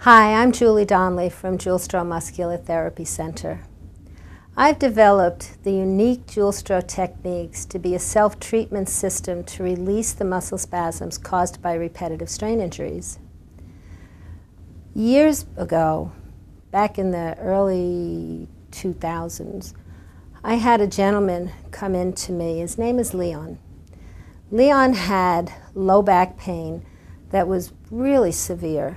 Hi, I'm Julie Donnelly from Julstro Muscular Therapy Center. I've developed the unique Julstro techniques to be a self-treatment system to release the muscle spasms caused by repetitive strain injuries. Years ago, back in the early 2000s, I had a gentleman come in to me. His name is Leon. Leon had low back pain that was really severe.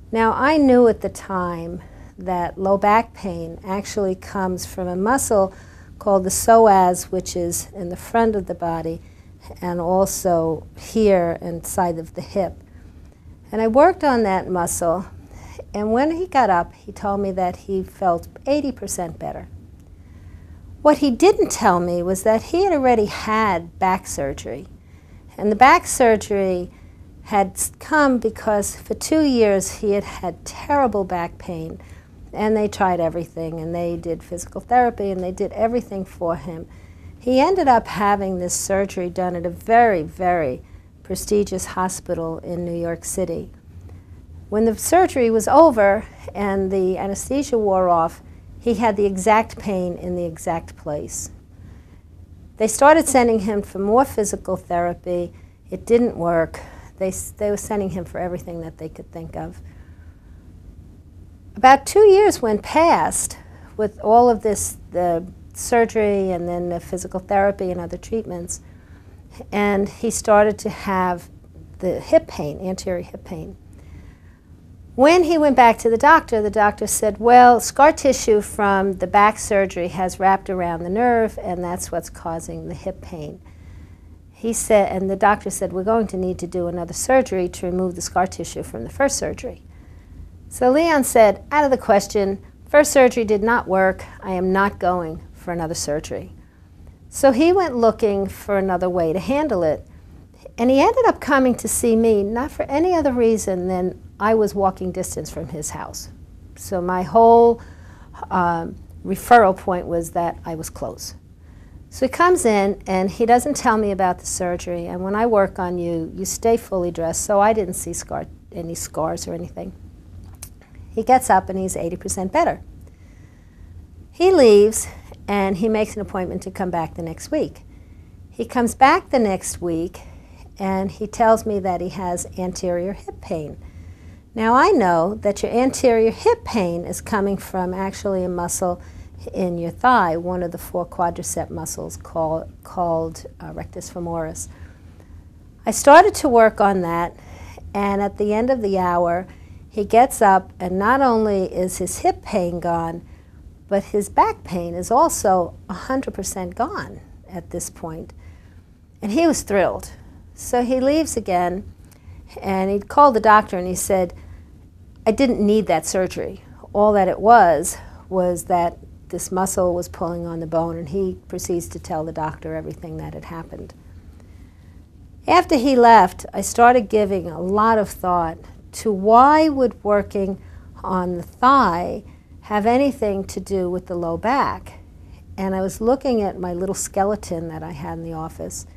Now, I knew at the time that low back pain actually comes from a muscle called the psoas, which is in the front of the body and also here inside of the hip. And I worked on that muscle, and when he got up, he told me that he felt 80% better. What he didn't tell me was that he had already had back surgery. And the back surgery had come because for 2 years he had had terrible back pain, and they tried everything, and they did physical therapy, and they did everything for him. He ended up having this surgery done at a very, very prestigious hospital in New York City. When the surgery was over and the anesthesia wore off, he had the exact pain in the exact place. They started sending him for more physical therapy. It didn't work. They were sending him for everything that they could think of. About 2 years went past with all of this, the surgery and then the physical therapy and other treatments, and he started to have the hip pain, anterior hip pain. When he went back to the doctor said, well, scar tissue from the back surgery has wrapped around the nerve, and that's what's causing the hip pain. He said, and the doctor said, we're going to need to do another surgery to remove the scar tissue from the first surgery. So Leon said, out of the question, first surgery did not work, I am not going for another surgery. So he went looking for another way to handle it, and he ended up coming to see me, not for any other reason than I was walking distance from his house. So my whole referral point was that I was close. So he comes in, and he doesn't tell me about the surgery, and when I work on you, you stay fully dressed, so I didn't see any scars or anything. He gets up, and he's 80% better. He leaves, and he makes an appointment to come back the next week. He comes back the next week, and he tells me that he has anterior hip pain. Now, I know that your anterior hip pain is coming from actually a muscle in your thigh, one of the 4 quadricep muscles called rectus femoris. I started to work on that, and at the end of the hour, he gets up, and not only is his hip pain gone, but his back pain is also 100% gone at this point. And he was thrilled. So he leaves again, and he called the doctor, and he said, I didn't need that surgery. All that it was that this muscle was pulling on the bone, and he proceeds to tell the doctor everything that had happened. After he left, I started giving a lot of thought to why would working on the thigh have anything to do with the low back. And I was looking at my little skeleton that I had in the office,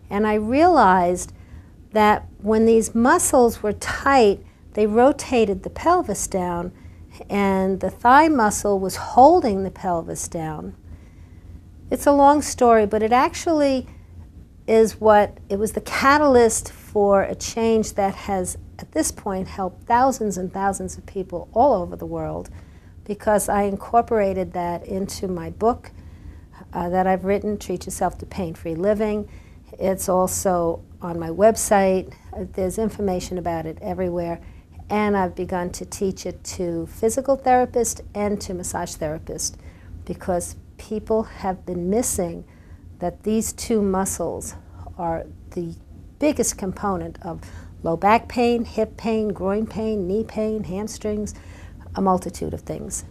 and I realized that when these muscles were tight, they rotated the pelvis down, and the thigh muscle was holding the pelvis down. It's a long story, but it actually it was the catalyst for a change that has, at this point, helped thousands and thousands of people all over the world, because I incorporated that into my book that I've written, Treat Yourself to Pain-Free Living. It's also on my website. There's information about it everywhere. And I've begun to teach it to physical therapists and to massage therapists, because people have been missing that these 2 muscles are the biggest component of low back pain, hip pain, groin pain, knee pain, hamstrings, a multitude of things.